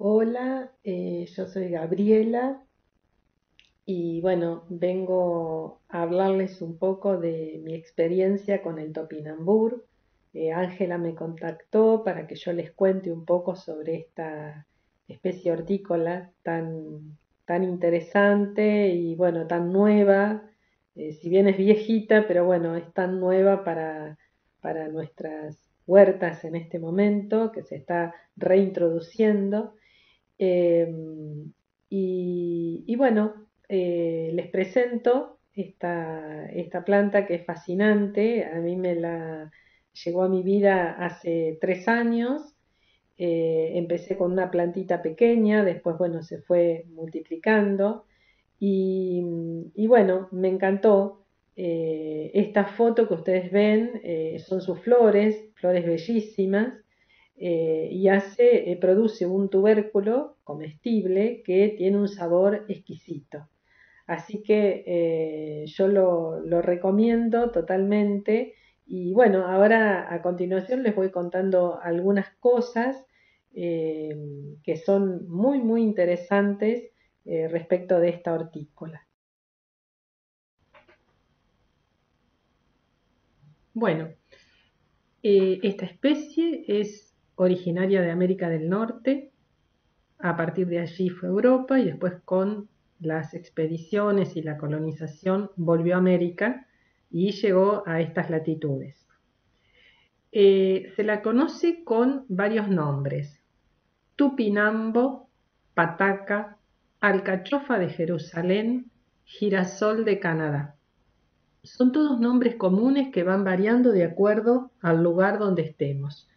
Hola, yo soy Gabriela y bueno, vengo a hablarles un poco de mi experiencia con el topinambur. Ángela me contactó para que yo les cuente un poco sobre esta especie hortícola tan interesante y bueno, tan nueva. Si bien es viejita, pero bueno, es tan nueva para nuestras huertas en este momento que se está reintroduciendo. Eh, y bueno, les presento esta planta que es fascinante. A mí me la llegó a mi vida hace 3 años. Empecé con una plantita pequeña, después, bueno, se fue multiplicando. Y, y bueno, me encantó. Esta foto que ustedes ven son sus flores, flores bellísimas, y produce un tubérculo comestible que tiene un sabor exquisito. Así que yo lo recomiendo totalmente. Y bueno, ahora a continuación les voy contando algunas cosas eh, que son muy interesantes respecto de esta hortícola. Bueno, esta especie es originaria de América del Norte. A partir de allí fue a Europa y después con las expediciones y la colonización volvió a América y llegó a estas latitudes. Se la conoce con varios nombres: tupinambo, pataca, alcachofa de Jerusalén, girasol de Canadá. Son todos nombres comunes que van variando de acuerdo al lugar donde estemos.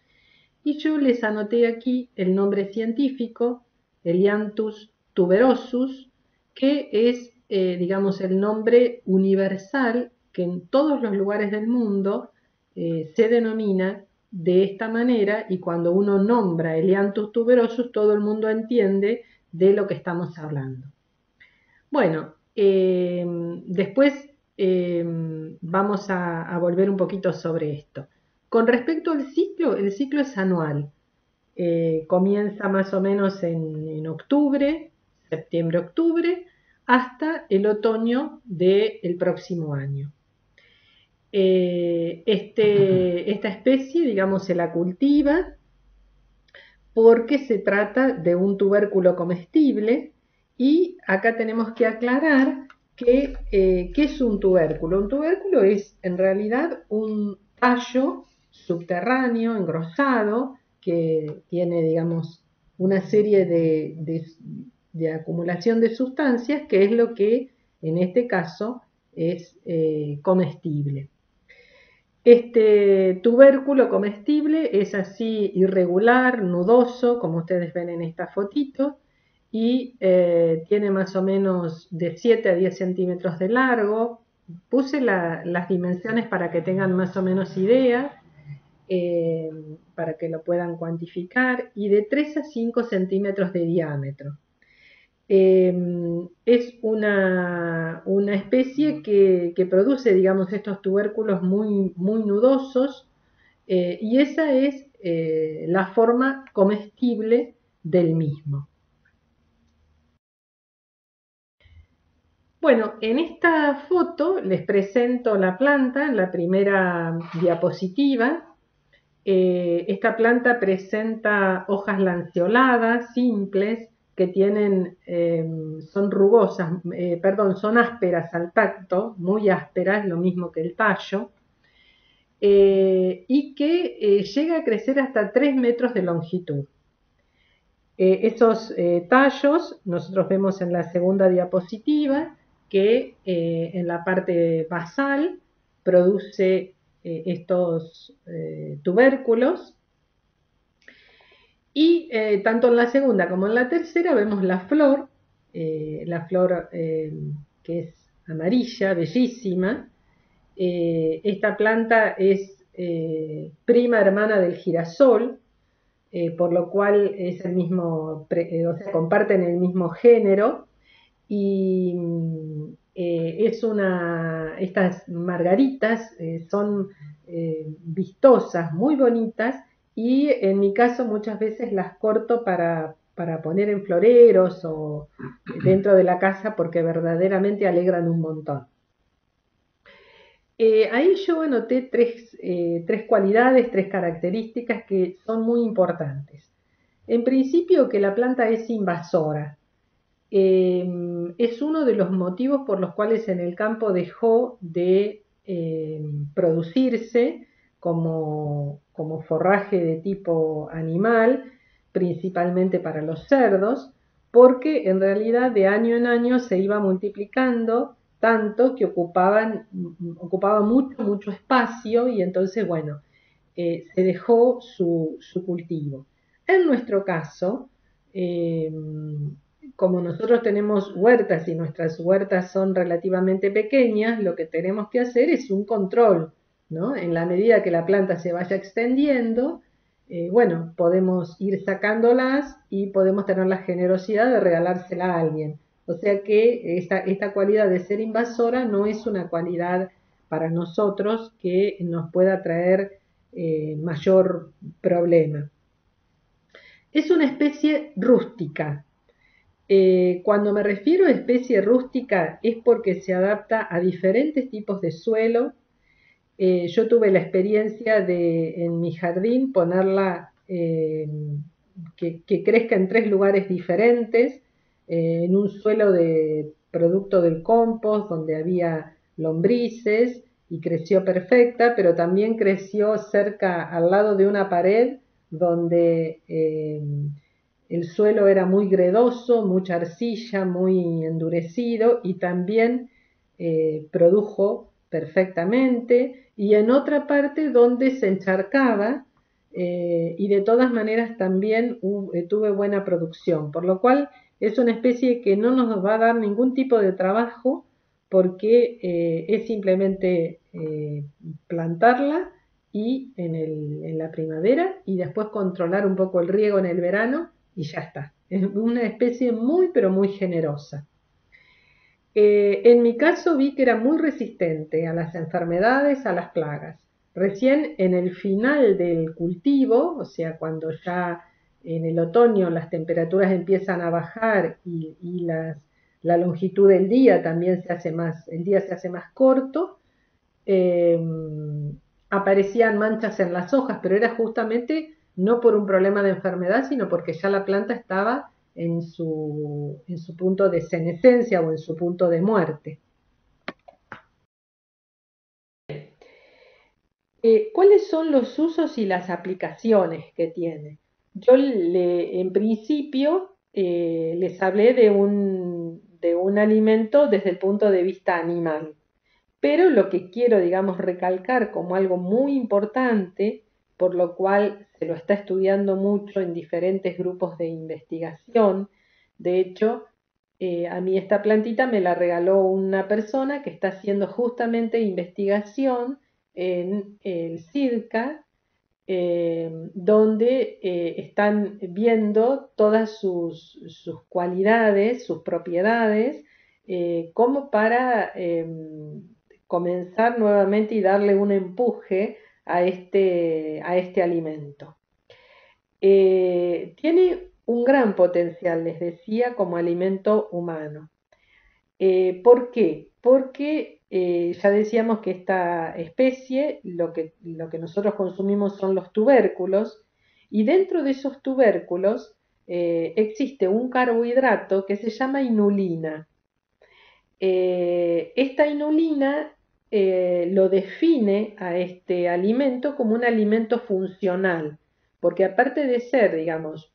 Y yo les anoté aquí el nombre científico, Elianthus tuberosus, que es, digamos, el nombre universal que en todos los lugares del mundo se denomina de esta manera, y cuando uno nombra Elianthus tuberosus, todo el mundo entiende de lo que estamos hablando. Bueno, después vamos a volver un poquito sobre esto. Con respecto al ciclo, el ciclo es anual. Comienza más o menos en octubre, septiembre-octubre, hasta el otoño del próximo año. Esta especie, digamos, se la cultiva porque se trata de un tubérculo comestible. Y acá tenemos que aclarar ¿qué es un tubérculo? Un tubérculo es en realidad un tallo subterráneo, engrosado, que tiene, digamos, una serie de acumulación de sustancias, que es lo que en este caso es comestible. Este tubérculo comestible es así irregular, nudoso, como ustedes ven en esta fotito, y tiene más o menos de 7 a 10 centímetros de largo. Puse las dimensiones para que tengan más o menos idea, eh, para que lo puedan cuantificar, y de 3 a 5 centímetros de diámetro. Es una especie que produce, digamos, estos tubérculos muy nudosos, y esa es la forma comestible del mismo. Bueno, en esta foto les presento la planta, la primera diapositiva. Esta planta presenta hojas lanceoladas, simples, que son rugosas, perdón, son ásperas al tacto, muy ásperas, lo mismo que el tallo, y que llega a crecer hasta 3 metros de longitud. Esos tallos nosotros vemos en la segunda diapositiva que en la parte basal produce estos tubérculos. Y tanto en la segunda como en la tercera vemos la flor que es amarilla, bellísima. Esta planta es prima hermana del girasol, por lo cual es el mismo, o sea, comparten el mismo género. Y estas margaritas son vistosas, muy bonitas, y en mi caso muchas veces las corto para poner en floreros o dentro de la casa porque verdaderamente alegran un montón. Ahí yo anoté tres cualidades, tres características que son muy importantes. En principio, que la planta es invasora. Es uno de los motivos por los cuales en el campo dejó de producirse como forraje de tipo animal, principalmente para los cerdos, porque en realidad de año en año se iba multiplicando tanto que ocupaba mucho espacio y entonces, bueno, se dejó su cultivo. En nuestro caso, eh, como nosotros tenemos huertas y nuestras huertas son relativamente pequeñas, lo que tenemos que hacer es un control, ¿no? En la medida que la planta se vaya extendiendo, bueno, podemos ir sacándolas y podemos tener la generosidad de regalársela a alguien. O sea que esta cualidad de ser invasora no es una cualidad para nosotros que nos pueda traer mayor problema. Es una especie rústica. Cuando me refiero a especie rústica es porque se adapta a diferentes tipos de suelo. Yo tuve la experiencia de en mi jardín ponerla que crezca en 3 lugares diferentes, en un suelo de producto del compost donde había lombrices y creció perfecta, pero también creció cerca al lado de una pared donde el suelo era muy gredoso, mucha arcilla, muy endurecido y también produjo perfectamente, y en otra parte donde se encharcaba y de todas maneras también tuve buena producción, por lo cual es una especie que no nos va a dar ningún tipo de trabajo porque es simplemente plantarla y en la primavera y después controlar un poco el riego en el verano y ya está. Es una especie muy pero muy generosa. En mi caso vi que era muy resistente a las enfermedades, a las plagas. Recién en el final del cultivo, o sea, cuando ya en el otoño las temperaturas empiezan a bajar y la longitud del día también el día se hace más corto, eh, aparecían manchas en las hojas, pero era justamente no por un problema de enfermedad, sino porque ya la planta estaba en su punto de senescencia o en su punto de muerte. ¿Cuáles son los usos y las aplicaciones que tiene? En principio, les hablé de un alimento desde el punto de vista animal. Pero lo que quiero, digamos, recalcar como algo muy importante, por lo cual se lo está estudiando mucho en diferentes grupos de investigación, de hecho, a mí esta plantita me la regaló una persona que está haciendo justamente investigación en el CIDCA, donde están viendo todas sus cualidades, sus propiedades, como para comenzar nuevamente y darle un empuje a este alimento. Tiene un gran potencial, les decía, como alimento humano. ¿Por qué? Porque ya decíamos que esta especie, lo que nosotros consumimos son los tubérculos, y dentro de esos tubérculos existe un carbohidrato que se llama inulina. Esta inulina lo define a este alimento como un alimento funcional, porque aparte de ser, digamos,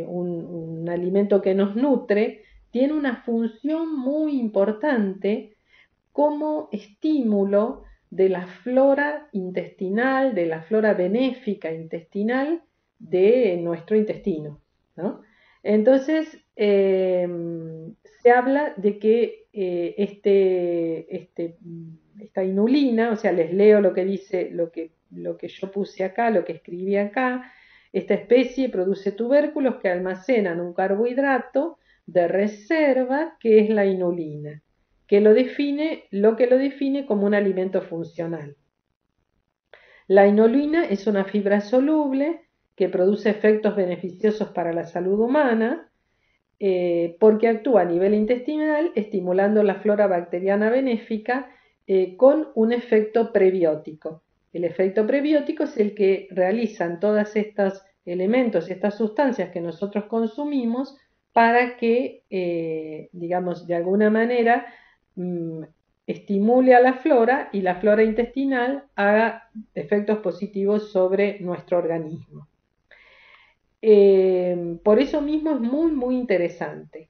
un alimento que nos nutre, tiene una función muy importante como estímulo de la flora intestinal, de la flora benéfica intestinal de nuestro intestino, ¿no? Entonces, se habla de que esta inulina, o sea, les leo lo que dice, lo que yo puse acá, lo que escribí acá. Esta especie produce tubérculos que almacenan un carbohidrato de reserva que es la inulina, lo que lo define como un alimento funcional. La inulina es una fibra soluble que produce efectos beneficiosos para la salud humana porque actúa a nivel intestinal estimulando la flora bacteriana benéfica con un efecto prebiótico. El efecto prebiótico es el que realizan todos estos elementos, estas sustancias que nosotros consumimos para que, digamos, de alguna manera estimule a la flora y la flora intestinal haga efectos positivos sobre nuestro organismo. Por eso mismo es muy, muy interesante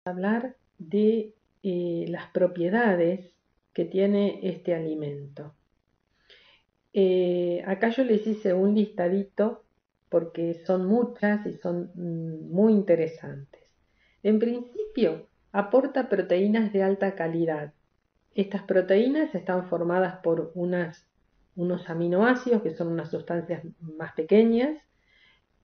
hablar de las propiedades que tiene este alimento. Acá yo les hice un listadito porque son muchas y son muy interesantes. En principio, aporta proteínas de alta calidad. Estas proteínas están formadas por unos aminoácidos, que son unas sustancias más pequeñas,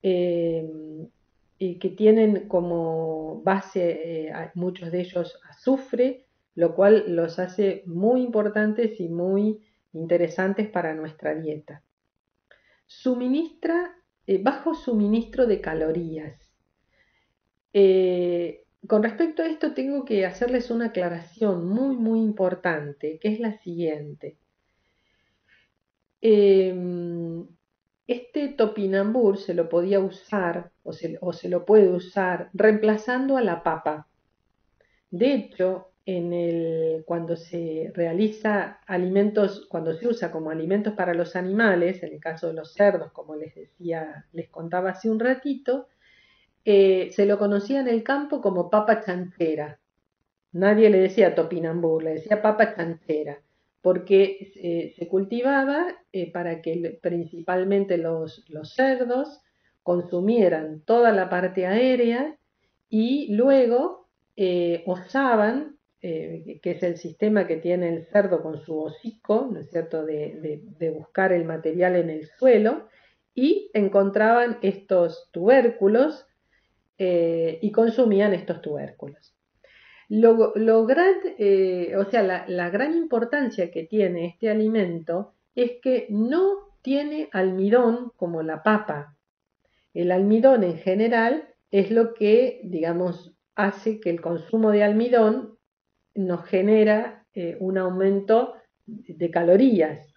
y que tienen como base muchos de ellos azufre, lo cual los hace muy importantes y muy interesantes para nuestra dieta. Suministra bajo suministro de calorías. Con respecto a esto tengo que hacerles una aclaración muy, muy importante, que es la siguiente. Este topinambur se lo podía usar o se lo puede usar reemplazando a la papa. De hecho, cuando se realiza alimentos, cuando se usa como alimentos para los animales, en el caso de los cerdos, como les decía, les contaba hace un ratito, se lo conocía en el campo como papa chanchera. Nadie le decía topinambur, le decía papa chanchera, porque se cultivaba para que principalmente los cerdos consumieran toda la parte aérea y luego osaban, que es el sistema que tiene el cerdo con su hocico, ¿no es cierto?, de buscar el material en el suelo, y encontraban estos tubérculos y consumían estos tubérculos. O sea, la gran importancia que tiene este alimento es que no tiene almidón como la papa. El almidón en general es lo que, digamos, hace que el consumo de almidón nos genera un aumento de calorías.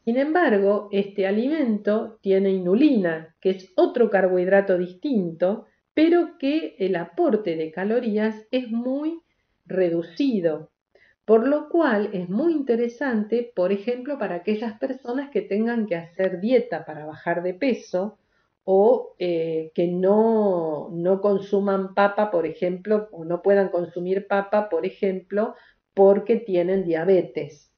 Sin embargo, este alimento tiene inulina, que es otro carbohidrato distinto, pero que el aporte de calorías es muy reducido, por lo cual es muy interesante, por ejemplo, para aquellas personas que tengan que hacer dieta para bajar de peso o que no consuman papa, por ejemplo, o no puedan consumir papa, por ejemplo, porque tienen diabetes.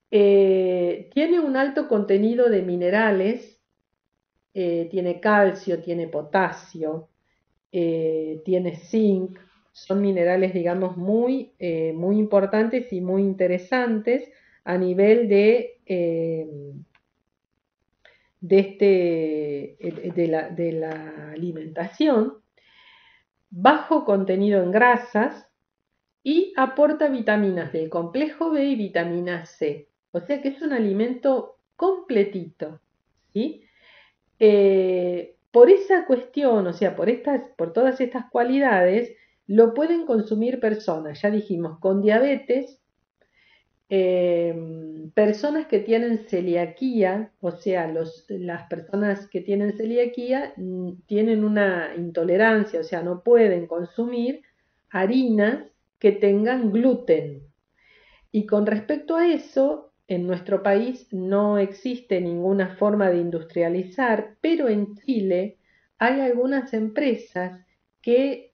Tiene un alto contenido de minerales, tiene calcio, tiene potasio, tiene zinc, son minerales, digamos, muy importantes y muy interesantes a nivel de la alimentación, bajo contenido en grasas y aporta vitaminas del complejo B y vitamina C. O sea que es un alimento completito, ¿sí? Por esa cuestión, o sea, por todas estas cualidades, lo pueden consumir personas, ya dijimos, con diabetes, personas que tienen celiaquía, o sea, las personas que tienen celiaquía tienen una intolerancia, o sea, no pueden consumir harinas que tengan gluten. Y con respecto a eso, en nuestro país no existe ninguna forma de industrializar, pero en Chile hay algunas empresas que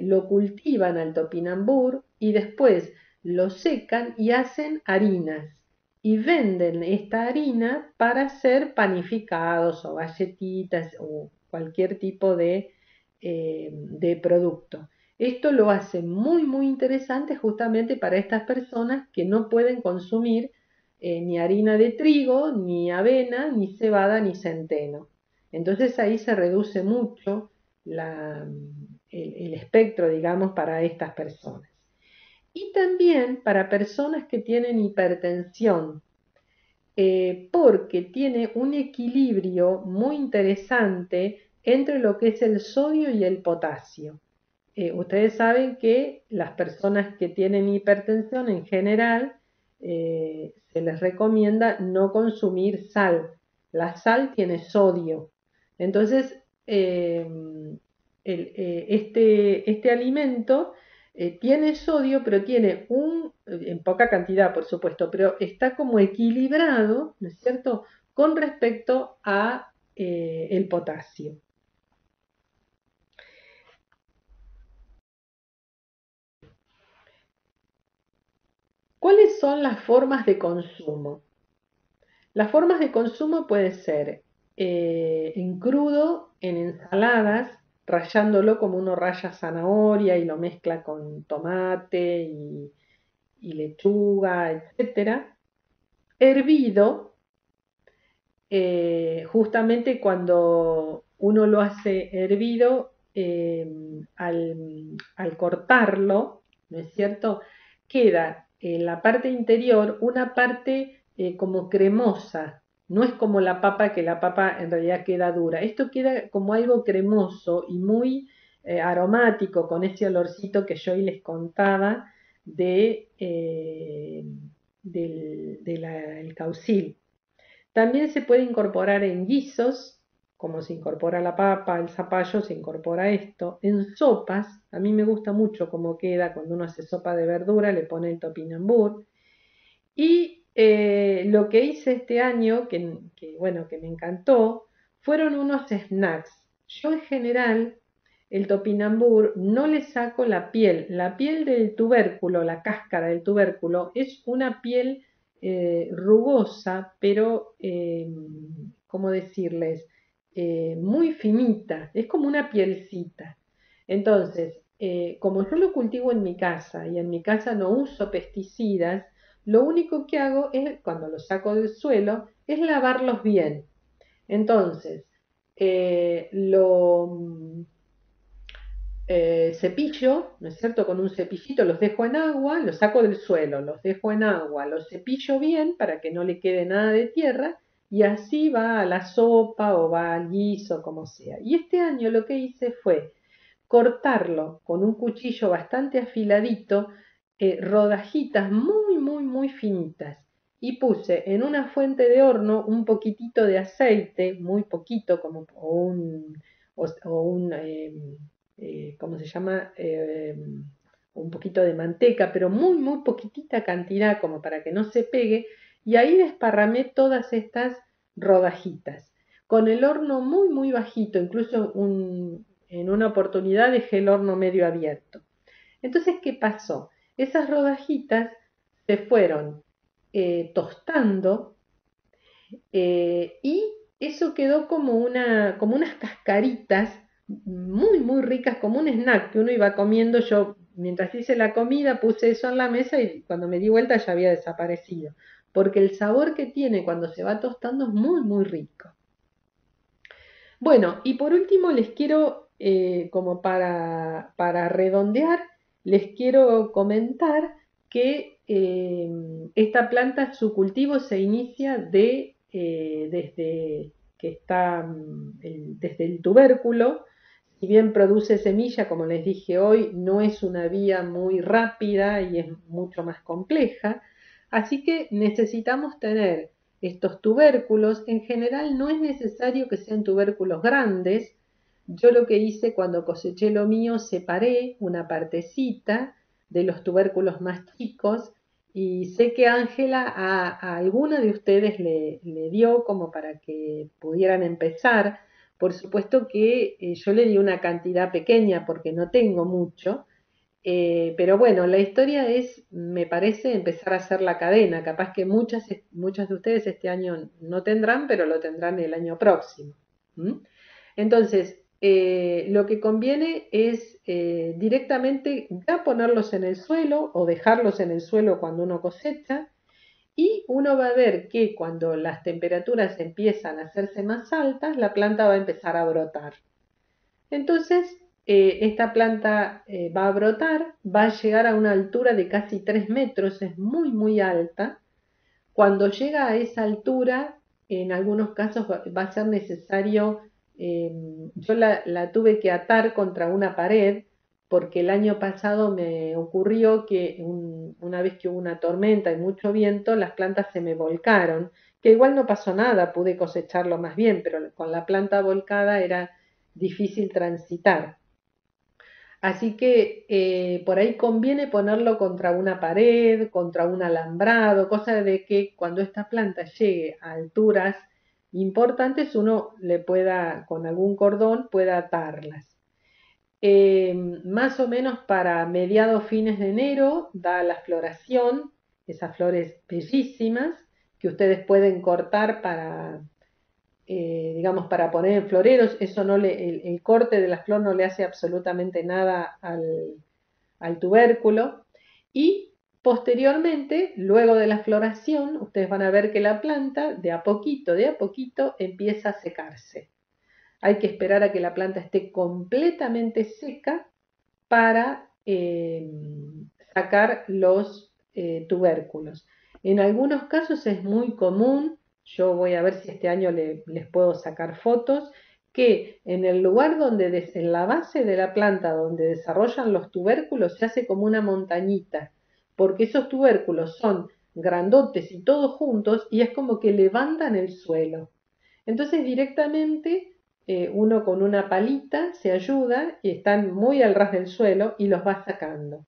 lo cultivan al topinambur y después lo secan y hacen harinas y venden esta harina para hacer panificados o galletitas o cualquier tipo de producto. Esto lo hace muy, muy interesante justamente para estas personas que no pueden consumir ni harina de trigo, ni avena, ni cebada, ni centeno. Entonces ahí se reduce mucho el espectro, digamos, para estas personas. Y también para personas que tienen hipertensión, porque tiene un equilibrio muy interesante entre lo que es el sodio y el potasio. Ustedes saben que las personas que tienen hipertensión en general se les recomienda no consumir sal. La sal tiene sodio. Entonces, este alimento tiene sodio, pero tiene en poca cantidad, por supuesto, pero está como equilibrado, ¿no es cierto?, con respecto a el potasio. ¿Cuáles son las formas de consumo? Las formas de consumo pueden ser en crudo, en ensaladas, rallándolo como uno raya zanahoria y lo mezcla con tomate y lechuga, etcétera. Hervido, justamente cuando uno lo hace hervido, al cortarlo, ¿no es cierto? Queda en la parte interior una parte como cremosa, no es como la papa, que la papa en realidad queda dura. Esto queda como algo cremoso y muy aromático, con ese olorcito que yo hoy les contaba del caucil. También se puede incorporar en guisos, como se incorpora la papa, el zapallo, se incorpora esto. En sopas, a mí me gusta mucho cómo queda cuando uno hace sopa de verdura, le pone el topinambur. Y lo que hice este año, bueno, que me encantó, fueron unos snacks. Yo en general, el topinambur, no le saco la piel. La piel del tubérculo, la cáscara del tubérculo, es una piel rugosa, pero, ¿cómo decirles? Muy finita, es como una pielcita. Entonces, como yo lo cultivo en mi casa y en mi casa no uso pesticidas, lo único que hago es, cuando los saco del suelo, es lavarlos bien. Entonces, lo cepillo, ¿no es cierto? Con un cepillito los dejo en agua, los saco del suelo, los dejo en agua, los cepillo bien para que no le quede nada de tierra y así va a la sopa o va al guiso, como sea. Y este año lo que hice fue cortarlo con un cuchillo bastante afiladito, rodajitas muy, muy, muy finitas. Y puse en una fuente de horno un poquitito de aceite, muy poquito, como o un ¿cómo se llama? Un poquito de manteca, pero muy, muy poquitita cantidad como para que no se pegue. Y ahí desparramé todas estas rodajitas. Con el horno muy, muy bajito, incluso en una oportunidad dejé el horno medio abierto. Entonces, ¿qué pasó? Esas rodajitas se fueron tostando y eso quedó como unas cascaritas muy, muy ricas, como un snack que uno iba comiendo. Yo, mientras hice la comida, puse eso en la mesa y cuando me di vuelta ya había desaparecido, porque el sabor que tiene cuando se va tostando es muy, muy rico. Bueno, y por último les quiero, como para redondear, les quiero comentar que esta planta, su cultivo se inicia desde que está desde el tubérculo. Si bien produce semilla, como les dije hoy, no es una vía muy rápida y es mucho más compleja. Así que necesitamos tener estos tubérculos. En general no es necesario que sean tubérculos grandes. Yo lo que hice cuando coseché lo mío, separé una partecita de los tubérculos más chicos y sé que Ángela a alguna de ustedes le dio como para que pudieran empezar. Por supuesto que yo le di una cantidad pequeña porque no tengo mucho, pero bueno, la historia es, me parece, empezar a hacer la cadena. Capaz que muchas de ustedes este año no tendrán, pero lo tendrán el año próximo. ¿Mm? Entonces, lo que conviene es directamente ya ponerlos en el suelo o dejarlos en el suelo cuando uno cosecha, y uno va a ver que cuando las temperaturas empiezan a hacerse más altas, la planta va a empezar a brotar. Entonces, esta planta va a brotar, va a llegar a una altura de casi 3 metros, es muy, muy alta. Cuando llega a esa altura, en algunos casos va a ser necesario Yo la tuve que atar contra una pared porque el año pasado me ocurrió que una vez que hubo una tormenta y mucho viento, las plantas se me volcaron, que igual no pasó nada, pude cosecharlo más bien, pero con la planta volcada era difícil transitar. Así que por ahí conviene ponerlo contra una pared, contra un alambrado, cosa de que cuando esta planta llegue a alturas importantes uno le pueda, con algún cordón, pueda atarlas. Más o menos para mediados fines de enero da la floración, esas flores bellísimas que ustedes pueden cortar para digamos, para poner en floreros, eso no el corte de la flor no le hace absolutamente nada al tubérculo. Y posteriormente, luego de la floración, ustedes van a ver que la planta de a poquito empieza a secarse. Hay que esperar a que la planta esté completamente seca para sacar los tubérculos. En algunos casos es muy común, yo voy a ver si este año les puedo sacar fotos, que en el lugar donde, en la base de la planta donde desarrollan los tubérculos, se hace como una montañita, porque esos tubérculos son grandotes y todos juntos y es como que levantan el suelo. Entonces directamente uno con una palita se ayuda y están muy al ras del suelo y los va sacando.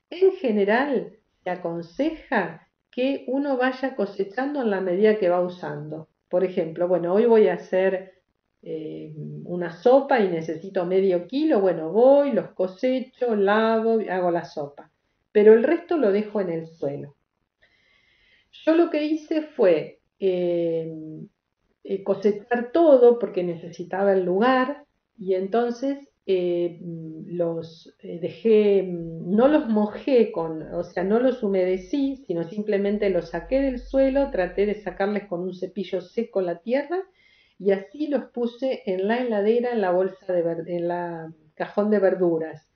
En general se aconseja que uno vaya cosechando en la medida que va usando. Por ejemplo, bueno, hoy voy a hacer una sopa y necesito medio kilo, bueno, voy, los cosecho, lavo, hago la sopa. Pero el resto lo dejo en el suelo. Yo lo que hice fue cosechar todo porque necesitaba el lugar y entonces los dejé, no los mojé o sea, no los humedecí, sino simplemente los saqué del suelo, traté de sacarles con un cepillo seco la tierra y así los puse en la heladera, en la bolsa en la cajón de verduras.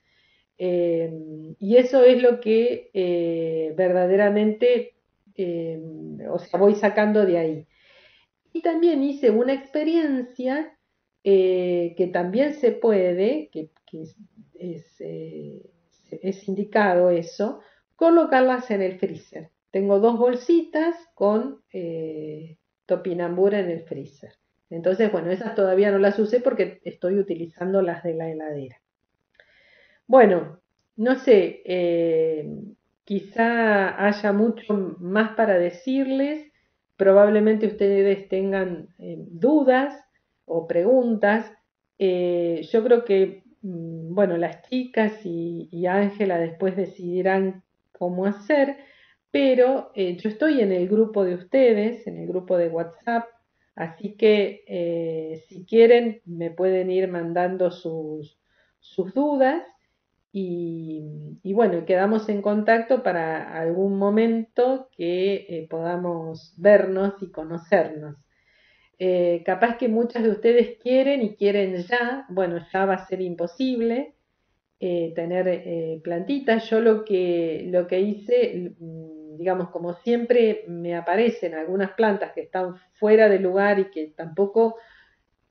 Y eso es lo que verdaderamente, eh, o sea, voy sacando de ahí. Y también hice una experiencia que también se puede, que es indicado eso, colocarlas en el freezer. Tengo dos bolsitas con topinambura en el freezer. Entonces, bueno, esas todavía no las usé porque estoy utilizando las de la heladera. Bueno, no sé, quizá haya mucho más para decirles, probablemente ustedes tengan dudas o preguntas. Yo creo que, bueno, las chicas y Ángela después decidirán cómo hacer, pero yo estoy en el grupo de ustedes, en el grupo de WhatsApp, así que si quieren me pueden ir mandando sus dudas y bueno, quedamos en contacto para algún momento que podamos vernos y conocernos. Capaz que muchas de ustedes quieren y quieren ya, bueno, ya va a ser imposible tener plantitas. Yo lo que hice, digamos, como siempre me aparecen algunas plantas que están fuera de lugar y que tampoco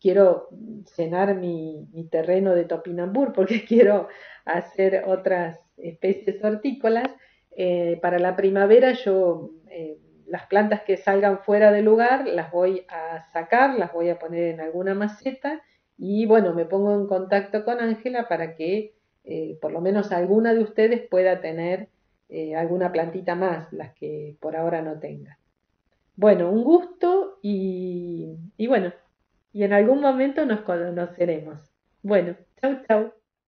quiero llenar mi terreno de topinambur porque quiero hacer otras especies hortícolas. Para la primavera yo las plantas que salgan fuera de lugar las voy a sacar, las voy a poner en alguna maceta y bueno, me pongo en contacto con Ángela para que por lo menos alguna de ustedes pueda tener alguna plantita más, las que por ahora no tenga. Bueno, un gusto y bueno, y en algún momento nos conoceremos. Bueno, chau, chau.